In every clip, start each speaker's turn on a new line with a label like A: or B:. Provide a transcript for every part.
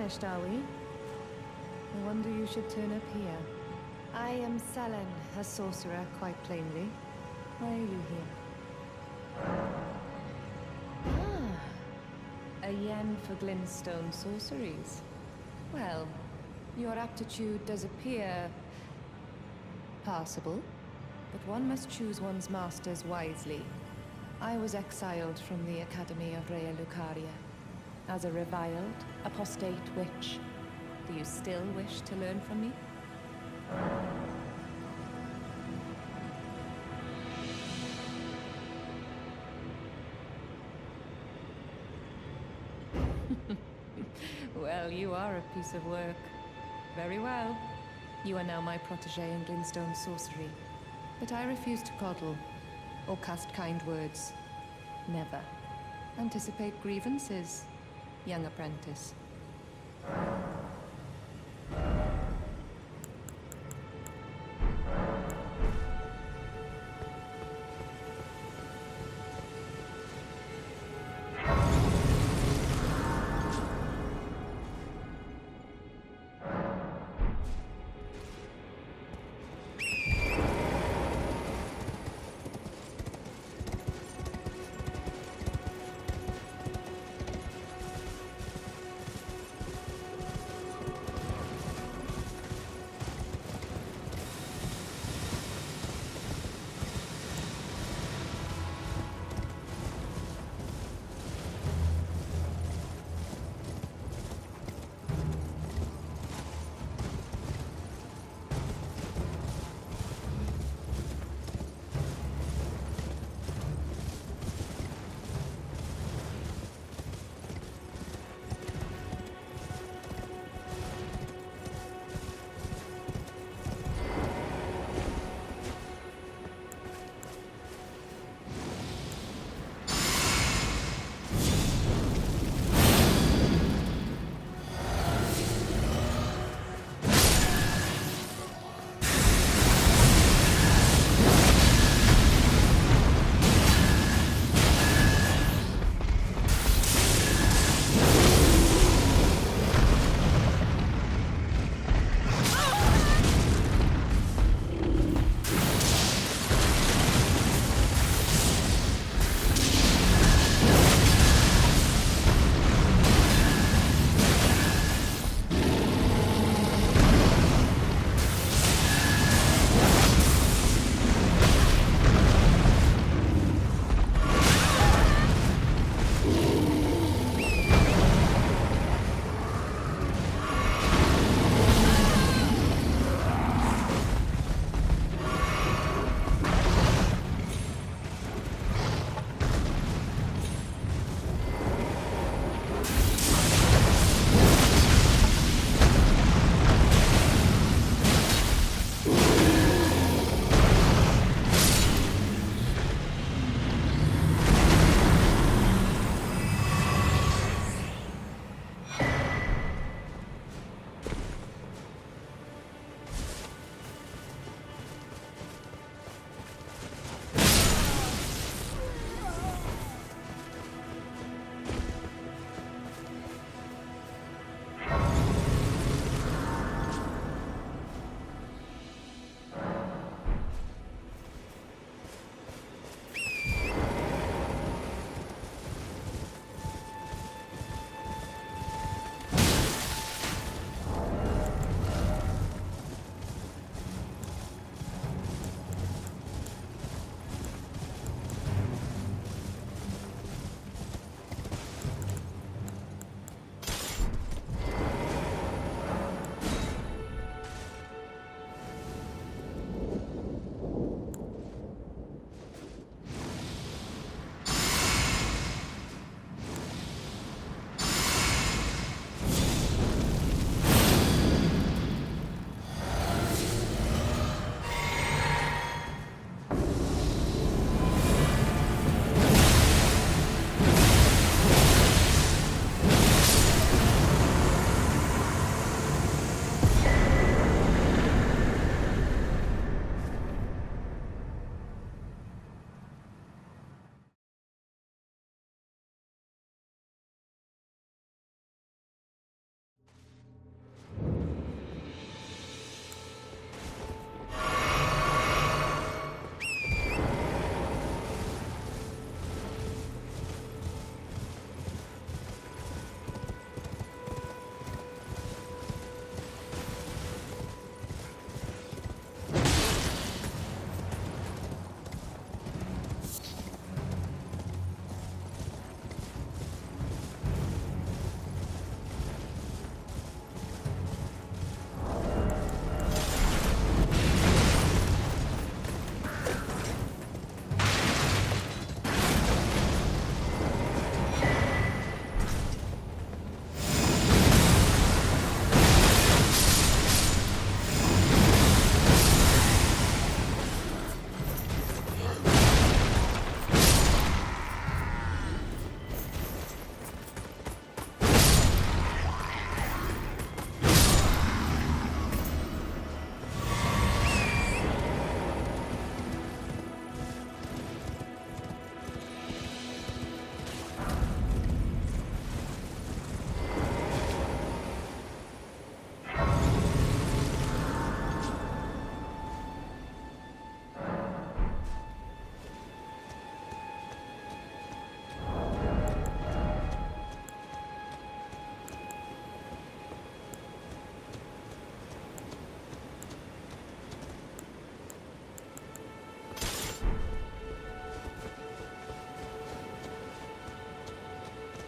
A: finished, are we? I wonder you should turn up here. I am Selen, a sorcerer, quite plainly. Why are you here? Ah, a yen for glintstone sorceries. Well, your aptitude does appear passable, but one must choose one's masters wisely. I was exiled from the Academy of Rea Lucaria as a reviled, apostate witch. Do you still wish to learn from me? Well, you are a piece of work. Very well. You are now my protégé in glintstone sorcery. But I refuse to coddle or cast kind words. Never. Anticipate grievances, young apprentice.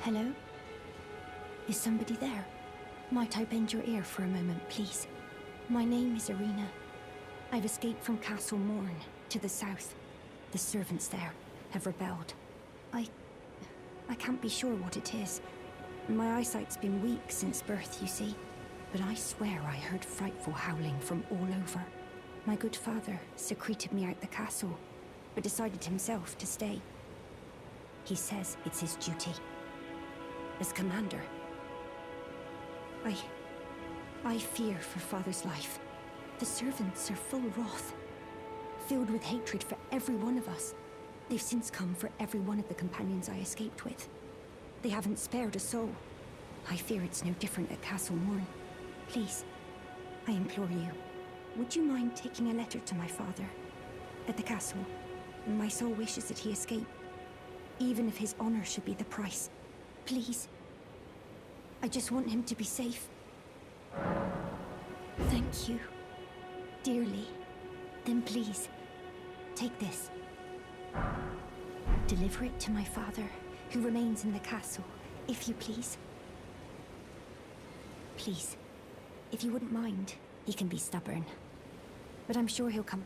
B: Hello? Is somebody there? Might I bend your ear for a moment, please? My name is Irina. I've escaped from Castle Morn, to the south. The servants there have rebelled. I can't be sure what it is. My eyesight's been weak since birth, you see. But I swear I heard frightful howling from all over. My good father secreted me out the castle, but decided himself to stay. He says it's his duty. As commander. I fear for father's life. The servants are full wrath, filled with hatred for every one of us. They've since come for every one of the companions I escaped with. They haven't spared a soul. I fear it's no different at Castle Morn. Please, I implore you, would you mind taking a letter to my father? At the castle, my soul wishes that he escape, even if his honor should be the price. Please. I just want him to be safe. Thank you. Dearly. Then please, take this. Deliver it to my father, who remains in the castle, if you please. Please, if you wouldn't mind, he can be stubborn. But I'm sure he'll come.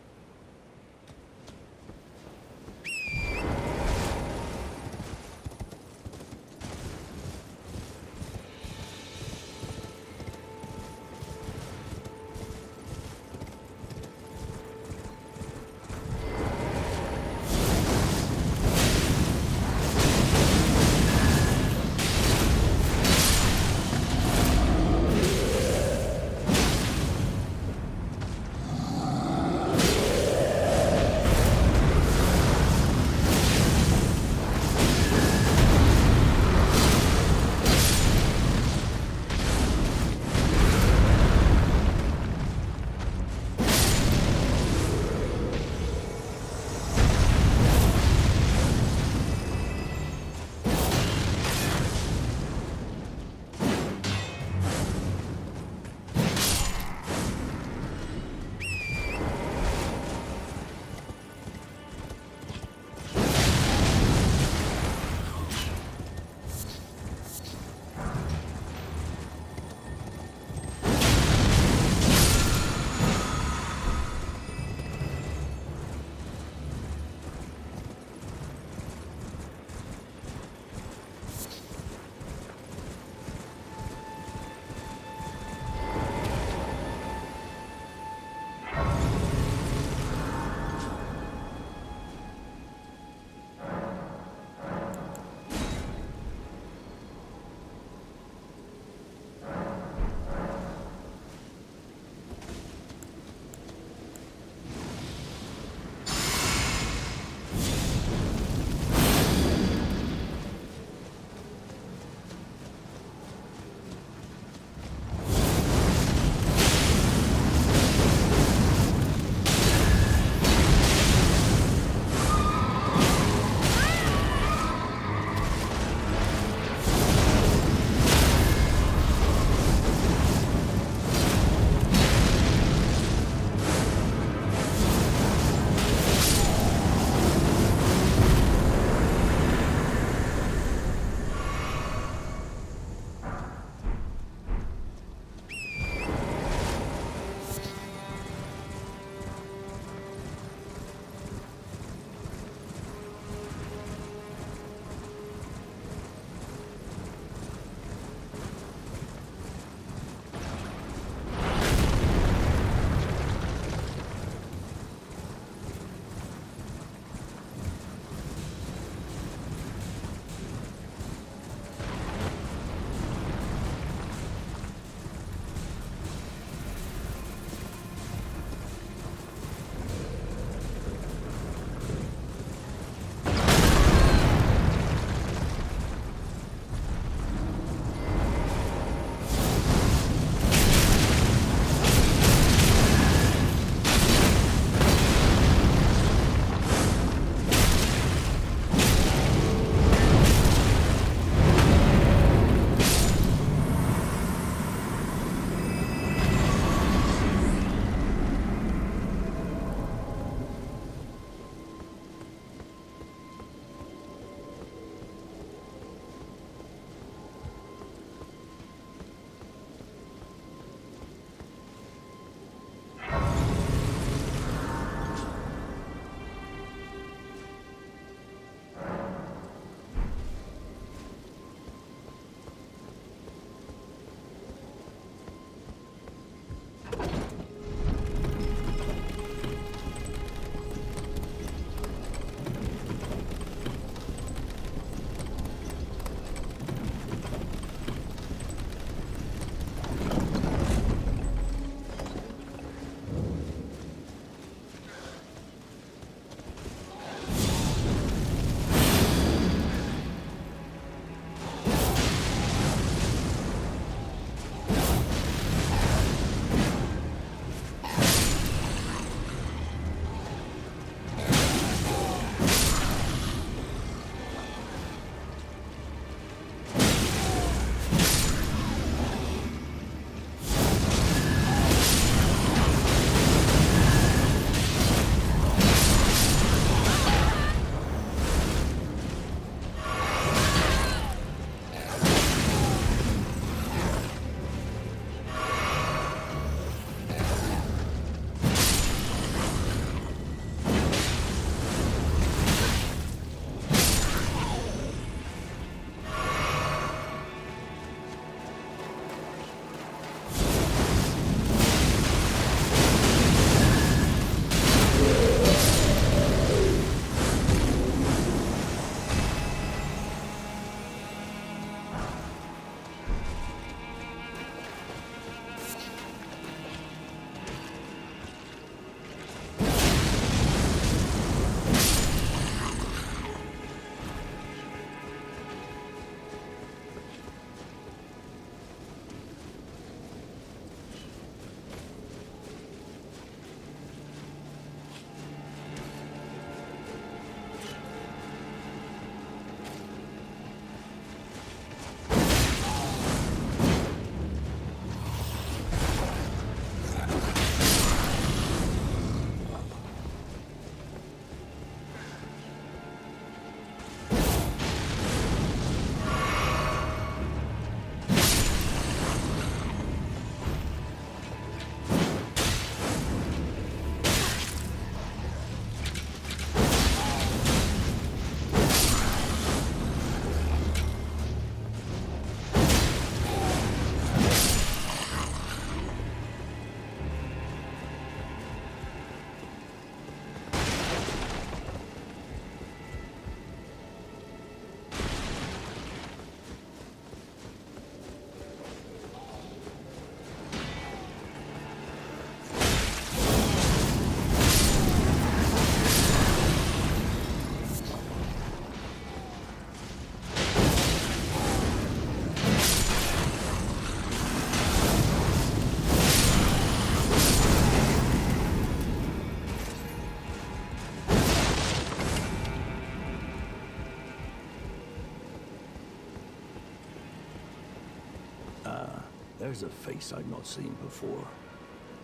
C: There's a face I've not seen before.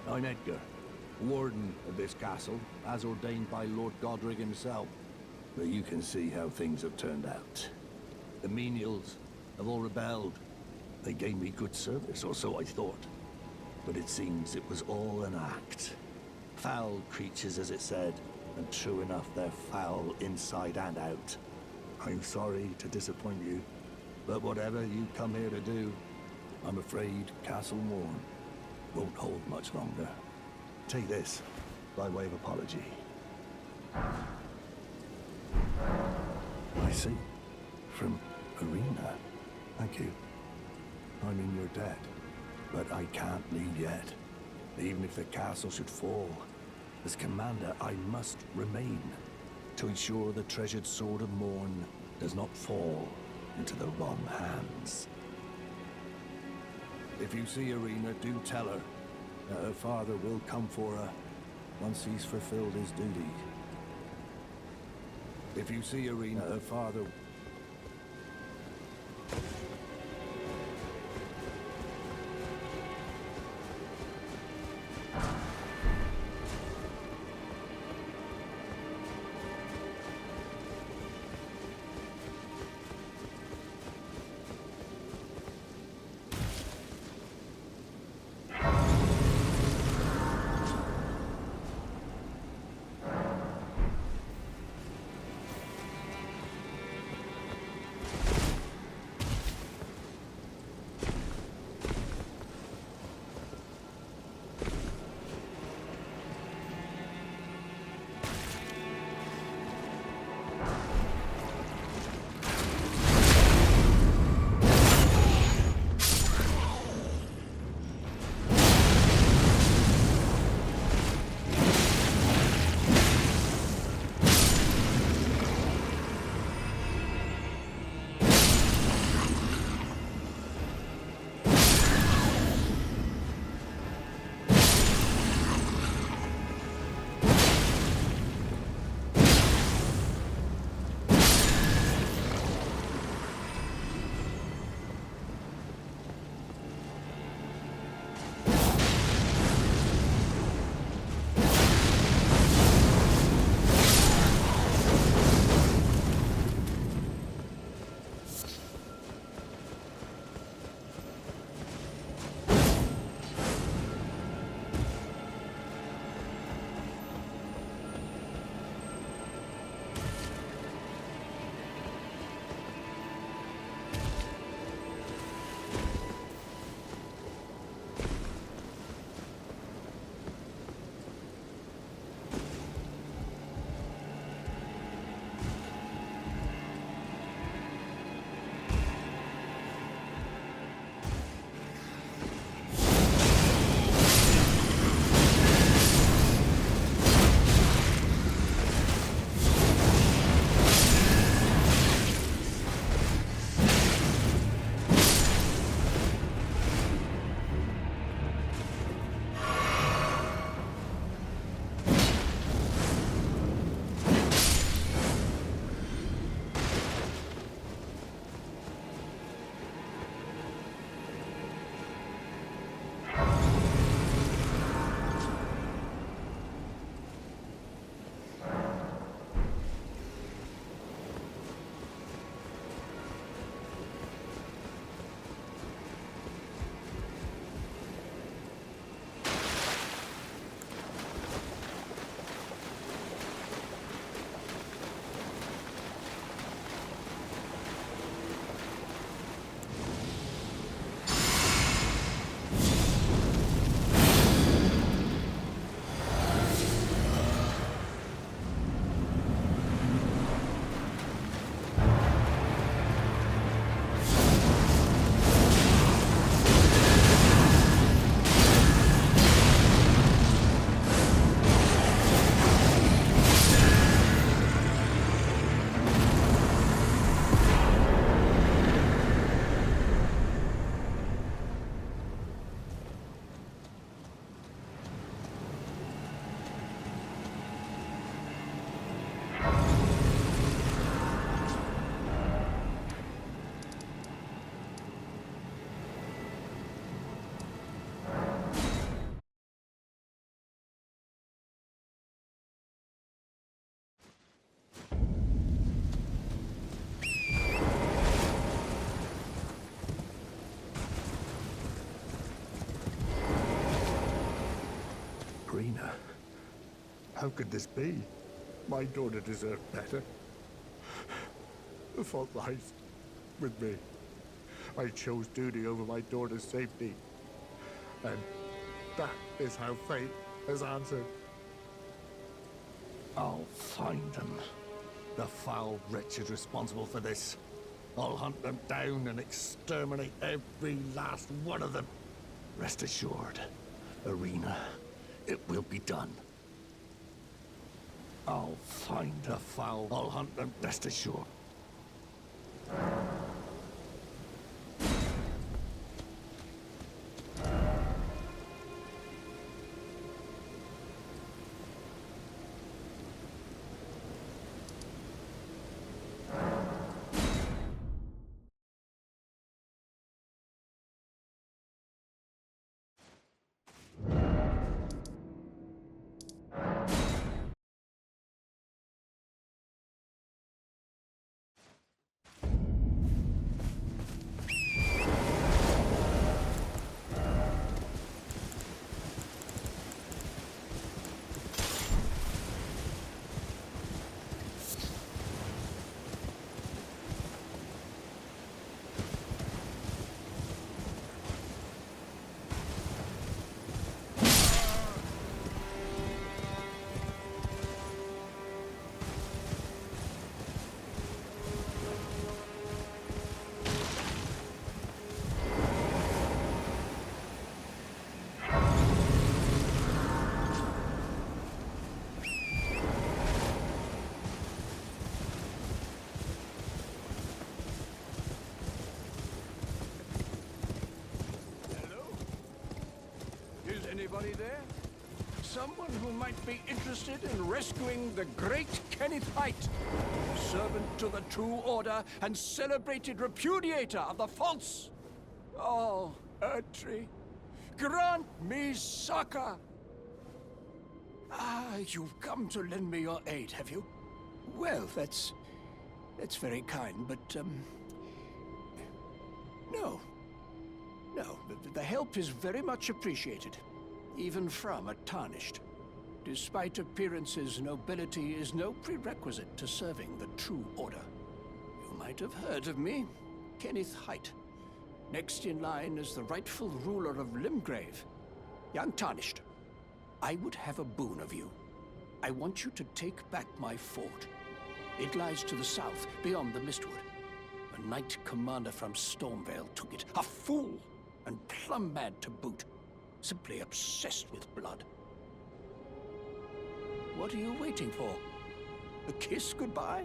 C: I'm Edgar, warden of this castle, as ordained by Lord Godric himself. But you can see how things have turned out. The menials have all rebelled. They gave me good service, or so I thought. But it seems it was all an act. Foul creatures, as it said, and true enough, they're foul inside and out. I'm sorry to disappoint you, but whatever you come here to do, I'm afraid Castle Morn won't hold much longer. Take this, by way of apology. I see. From Arena. Thank you. I'm in your debt, but I can't leave yet. Even if the castle should fall, as commander, I must remain to ensure the treasured sword of Morn does not fall into the wrong hands. If you see Arena, do tell her that her father will come for her once he's fulfilled his duty. If you see Arena, her father...
D: How could this be? My daughter deserved better. The fault lies with me. I chose duty over my daughter's safety. And that is how fate has answered.
C: I'll find them. The foul wretches responsible for this. I'll hunt them down and exterminate every last one of them. Rest assured, Irina, it will be done. I'll find the foul. I'll hunt them, rest assured.
E: Anybody there? Someone who might be interested in rescuing the great Kenneth Haight, servant to the true order and celebrated repudiator of the false. Oh, Erdtree, grant me succor. Ah, you've come to lend me your aid, have you? Well, that's very kind, but, no. No, the help is very much appreciated. Even from a tarnished. Despite appearances, nobility is no prerequisite to serving the true order. You might have heard of me, Kenneth Haight. Next in line is the rightful ruler of Limgrave, young Tarnished. I would have a boon of you. I want you to take back my fort. It lies to the south, beyond the Mistwood. A knight commander from Stormvale took it. A fool, and plumb mad to boot. Simply obsessed with blood. What are you waiting for? A kiss goodbye?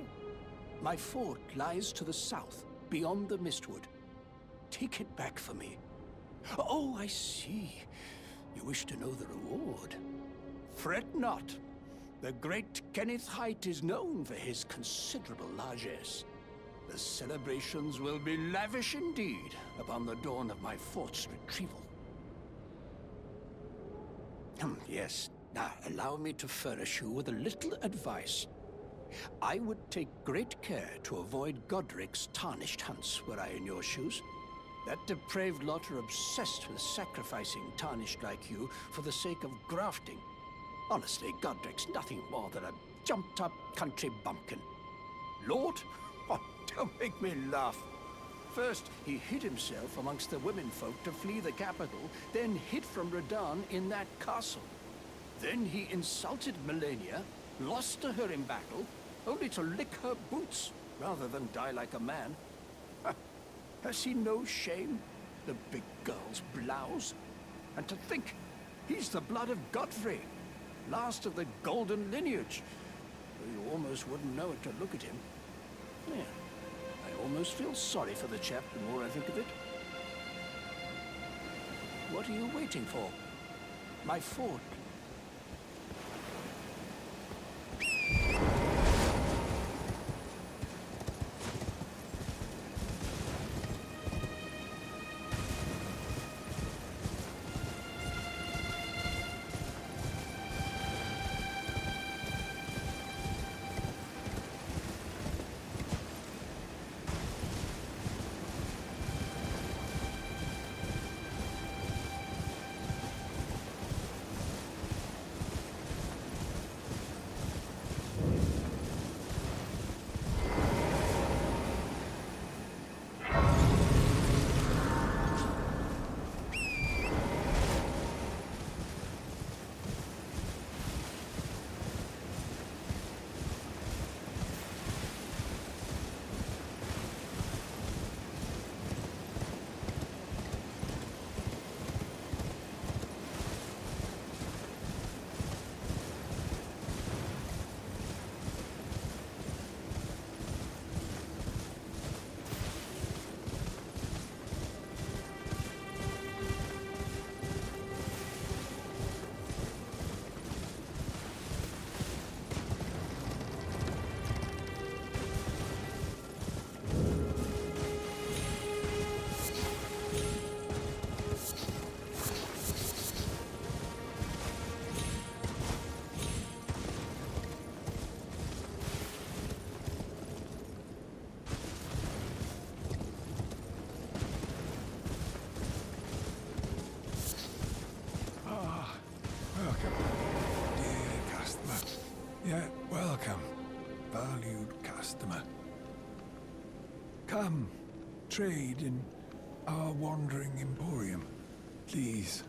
E: My fort lies to the south, beyond the Mistwood. Take it back for me. Oh, I see. You wish to know the reward. Fret not. The great Kenneth Haight is known for his considerable largesse. The celebrations will be lavish indeed upon the dawn of my fort's retrieval. Yes. Now, allow me to furnish you with a little advice. I would take great care to avoid Godric's tarnished hunts were I in your shoes. That depraved lot are obsessed with sacrificing tarnished like you for the sake of grafting. Honestly, Godric's nothing more than a jumped-up country bumpkin. Lord? Oh, don't make me laugh. First, he hid himself amongst the womenfolk to flee the capital, then hid from Redan in that castle. Then he insulted Melania, lost to her in battle, only to lick her boots rather than die like a man. Has he no shame, the big girl's blouse? And to think, he's the blood of Godfrey, last of the golden lineage. You almost wouldn't know it to look at him. Yeah. I almost feel sorry for the chap the more I think of it. What are you waiting for? My fort.
F: Come, trade in our wandering emporium. Please,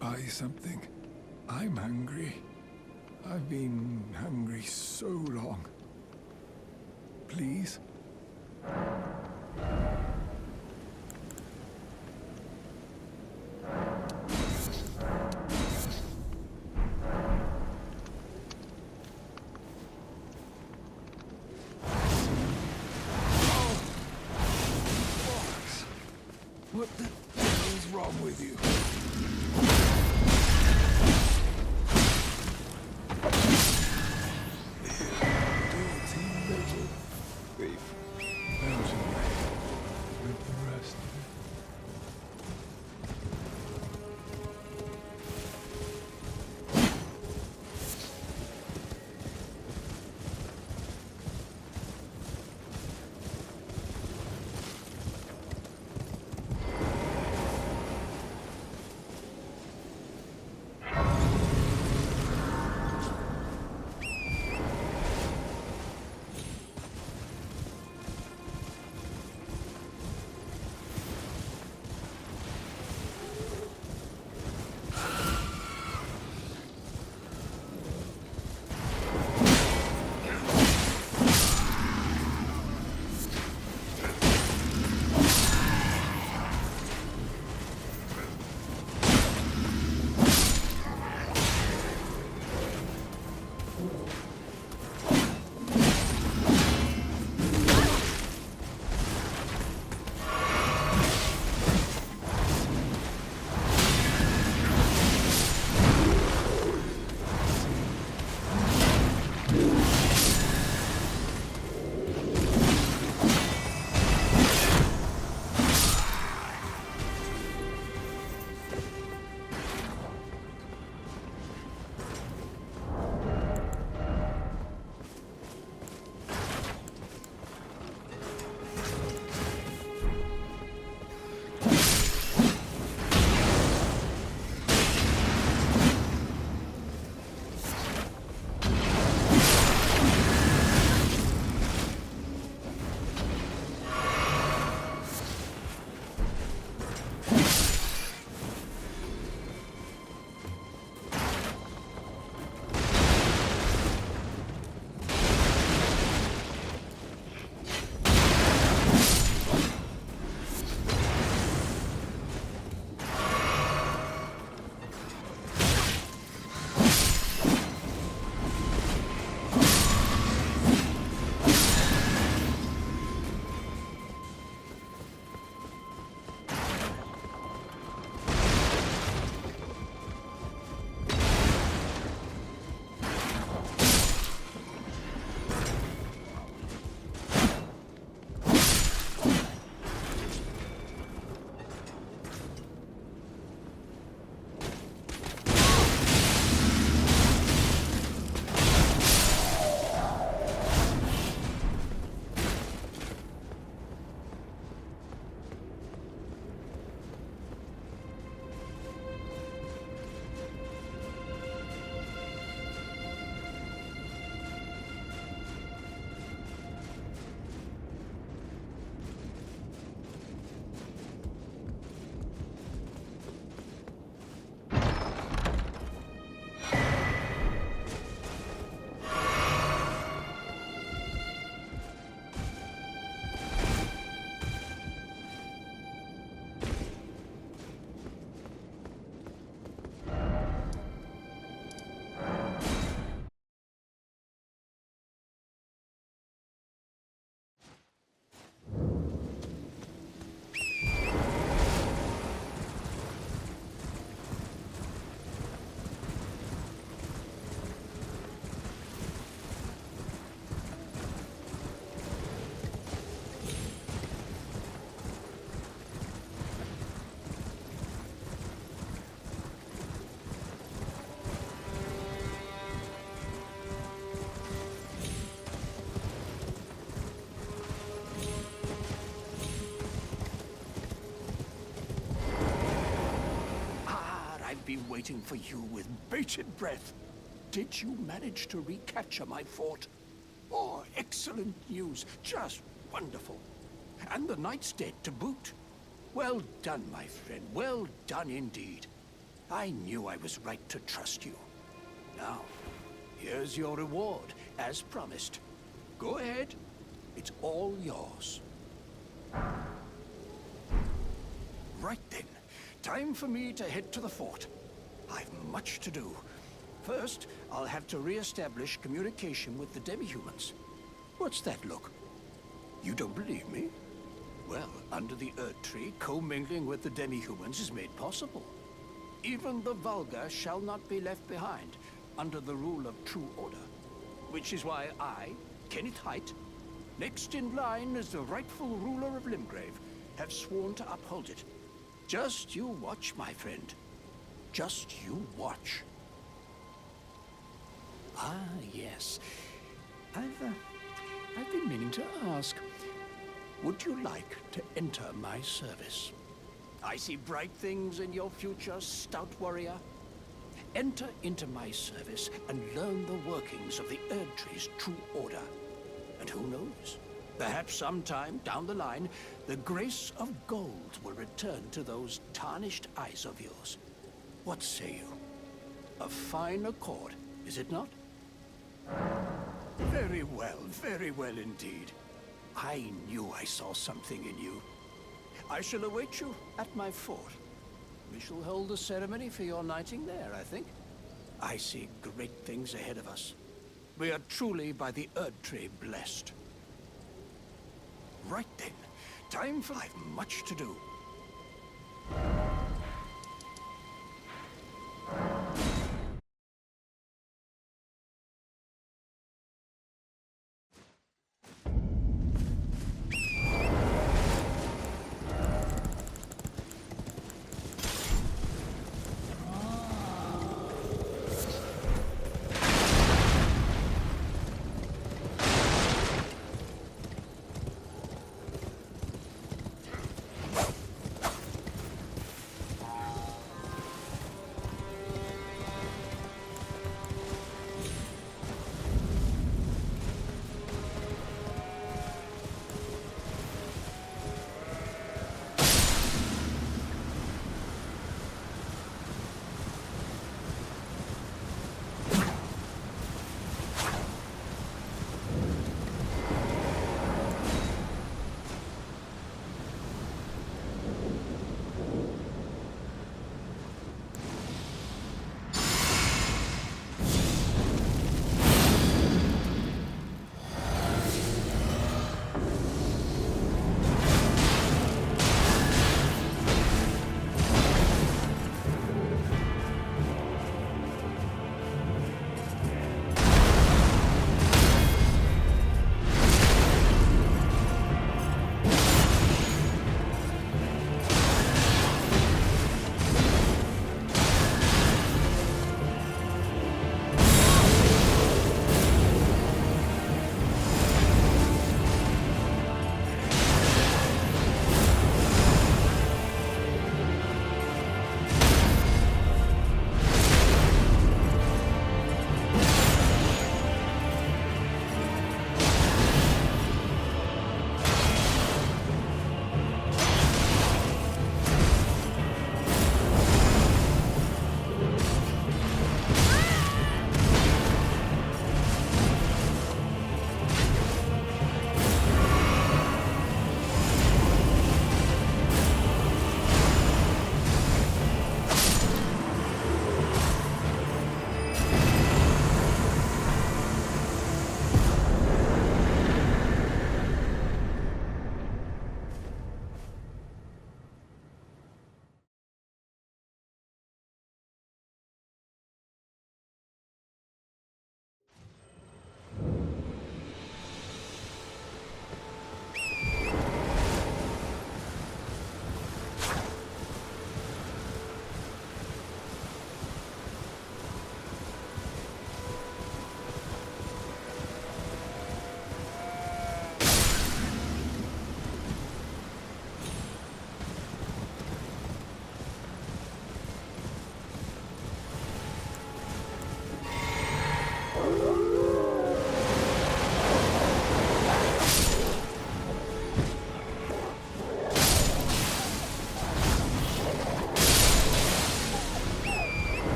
F: buy something. I'm hungry. I've been hungry so long. Please? What the hell is wrong with you? Dirty metal. We've melted away with the rest of it.
E: been waiting for you with bated breath. Did you manage to recapture my fort? Oh, excellent news. Just wonderful. And the knight's dead to boot. Well done, my friend. Well done indeed. I knew I was right to trust you. Now, here's your reward, as promised. Go ahead. It's all yours. Right then. Time for me to head to the fort. I've much to do. First, I'll have to re-establish communication with the demi-humans. What's that look? You don't believe me? Well, under the Earth Tree, commingling with the demi-humans is made possible. Even the vulgar shall not be left behind, under the rule of true order. Which is why I, Kenneth Height, next in line as the rightful ruler of Limgrave, have sworn to uphold it. Just you watch, my friend. Just you watch. Ah, yes. I've been meaning to ask. Would you like to enter my service? I see bright things in your future, stout warrior. Enter into my service and learn the workings of the Erdtree's true order. And who knows? Perhaps sometime down the line, the grace of gold will return to those tarnished eyes of yours. What say you? A fine accord, is it not? Very well indeed. I knew I saw something in you. I shall await you at my fort. We shall hold a ceremony for your knighting there, I think. I see great things ahead of us. We are truly by the Erdtree blessed. Right then, time for... I've much to do.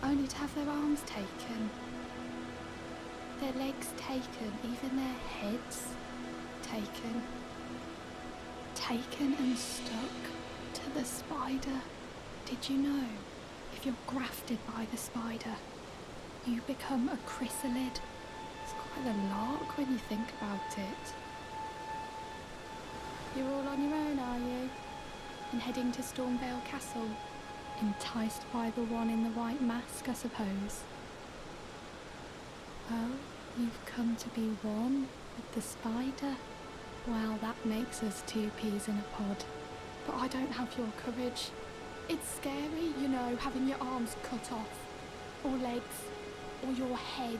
G: only to have their arms taken, their legs taken, even their heads taken. Taken and stuck to the spider. Did you know, if you're grafted by the spider, you become a chrysalid? It's quite a lark when you think about it. You're all on your own, are you? And heading to Stormvale Castle? Enticed by the one in the white mask, I suppose. Oh, you've come to be one with the spider? Well, that makes us two peas in a pod. But I don't have your courage. It's scary, you know, having your arms cut off, or legs, or your head.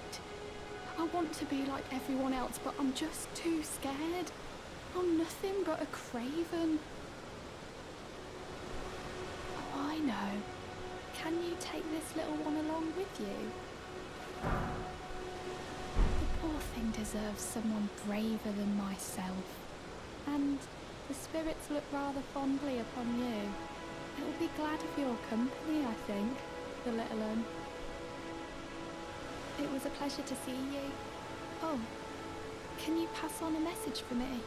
G: I want to be like everyone else, but I'm just too scared. I'm nothing but a craven. Oh, I know. Can you take this little one along with you? The poor thing deserves someone braver than myself. And the spirits look rather fondly upon you. It'll be glad of your company, I think, the little one. It was a pleasure to see you. Oh, can you pass on a message for me?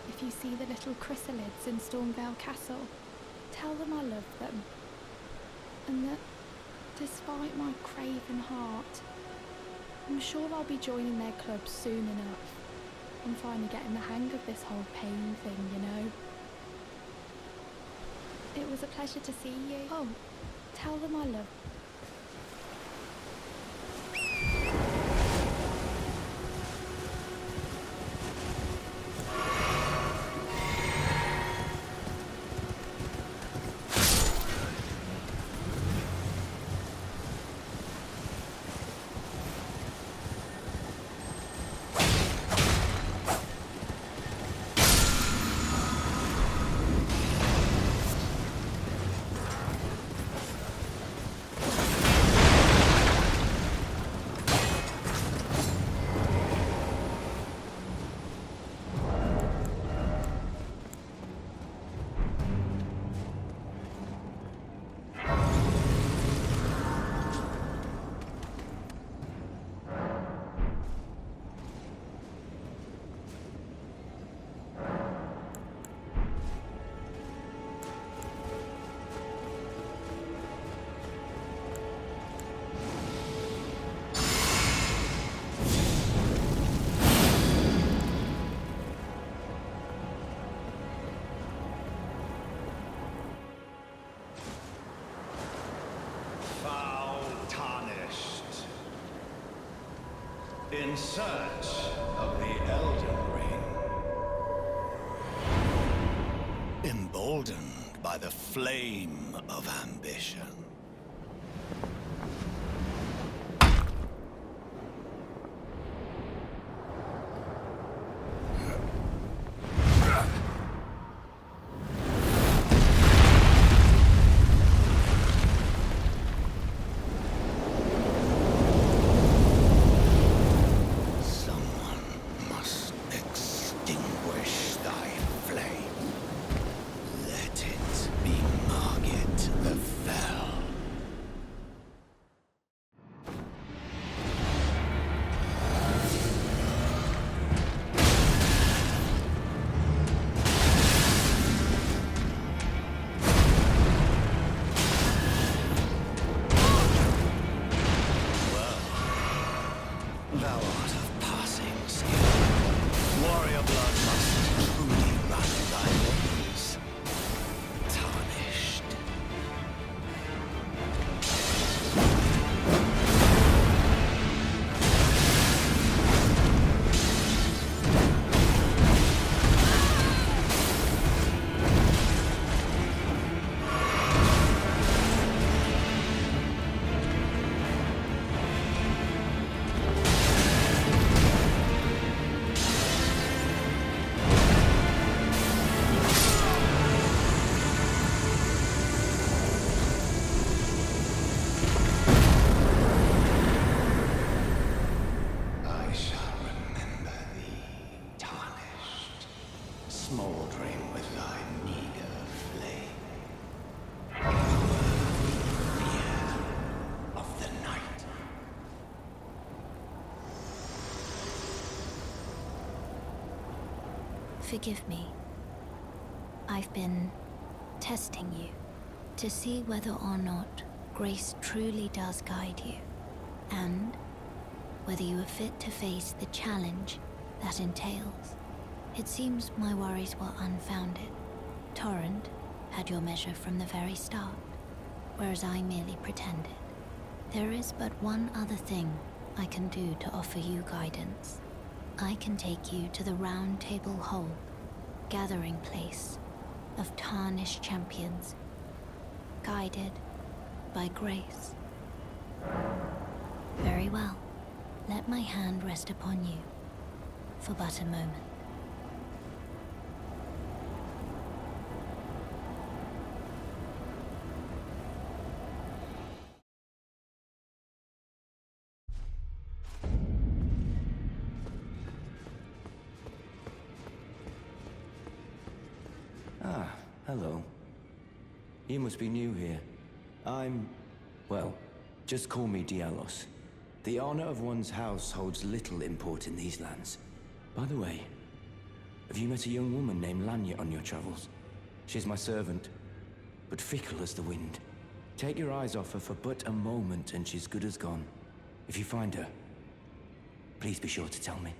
G: If you see the little chrysalids in Stormvale Castle, tell them I love them. And that, despite my craven heart, I'm sure I'll be joining their club soon enough. I'm finally getting the hang of this whole pain thing, you know. It was a pleasure to see you. Oh, tell them I love.
H: In search of the Elden Ring. Emboldened by the flame of ambition.
E: Smouldering with thy meager flame.
B: forgive me. I've been testing you to see whether or not grace truly does guide you, and whether you are fit to face the challenge that entails. It seems my worries were unfounded. Torrent had your measure from the very start, whereas I merely pretended. There is but one other thing I can do to offer you guidance. I can take you to the Round Table Hold, gathering place of tarnished champions, guided by grace. Very well. Let my hand rest upon you for but a moment.
I: Ah, hello. You must be new here. Well, just call me Dialos. The honor of one's house holds little import in these lands. By the way, have you met a young woman named Lanya on your travels? She's my servant, but fickle as the wind. Take your eyes off her for but a moment and she's good as gone. If you find her, please be sure to tell me.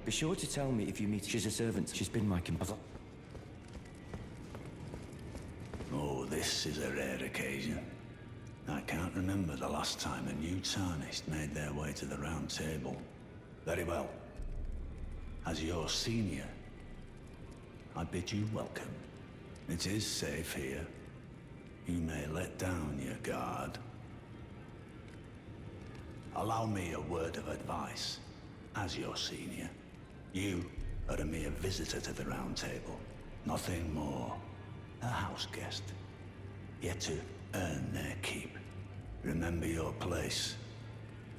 I: Be sure to tell me if you meet her. She's a servant. She's been my companion.
H: Oh, this is a rare occasion. I can't remember the last time a new Tarnished made their way to the Round Table. Very well. As your senior, I bid you welcome. It is safe here. You may let down your guard. Allow me a word of advice. As your senior, you are a mere visitor to the Round Table. Nothing more. A house guest. Yet to earn their keep. Remember your place,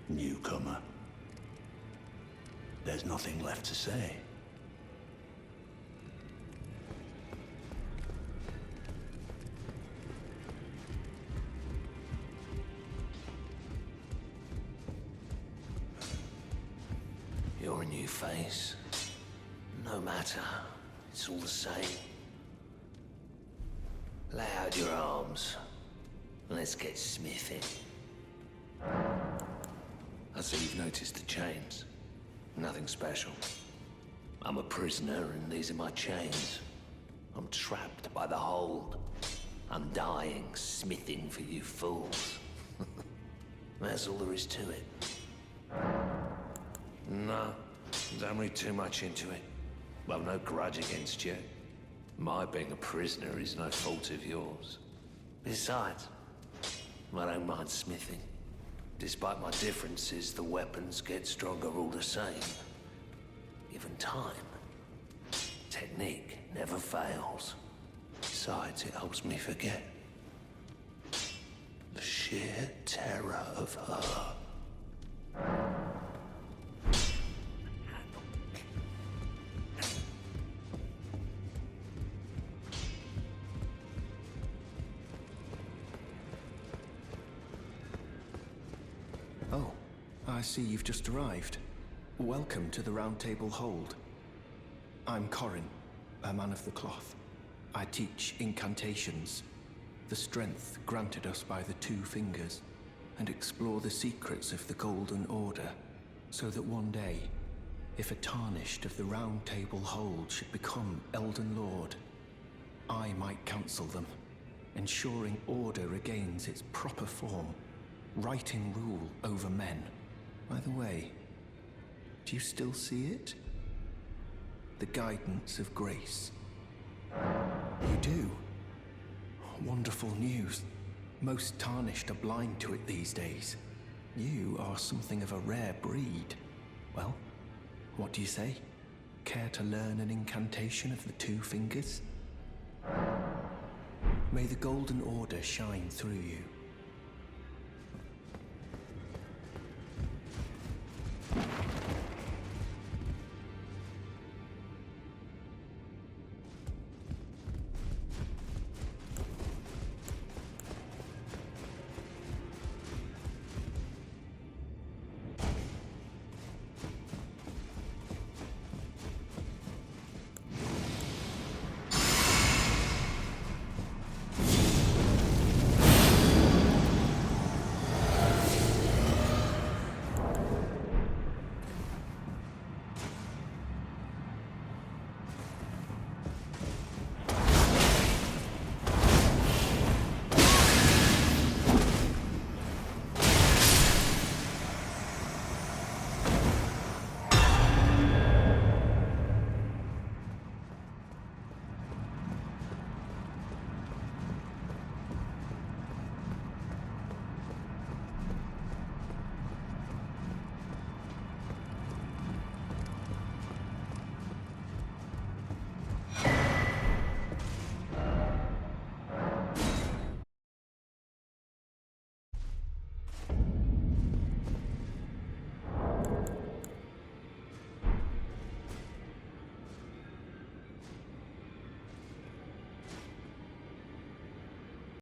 H: newcomer. There's nothing left to say.
J: You're a new face. No matter, it's all the same. Lay out your arms. Let's get smithing. I see you've noticed the chains. Nothing special. I'm a prisoner and these are my chains. I'm trapped by the hold. I'm dying, smithing for you fools. That's all there is to it. No, don't read too much into it. Well, no grudge against you. My being a prisoner is no fault of yours. Besides, I don't mind smithing. Despite my differences, the weapons get stronger all the same. Given time, technique never fails. Besides, it helps me forget the sheer terror of her.
I: Oh, I see you've just arrived. Welcome to the Round Table Hold. I'm Corin, a man of the cloth. I teach incantations, the strength granted us by the two fingers, and explore the secrets of the Golden Order, so that one day, if a Tarnished of the Round Table Hold should become Elden Lord, I might counsel them, ensuring order regains its proper form, righting rule over men. By the way, do you still see it? The guidance of grace. You do? Wonderful news. Most Tarnished are blind to it these days. You are something of a rare breed. Well, what do you say? Care to learn an incantation of the two fingers? May the Golden Order shine through you.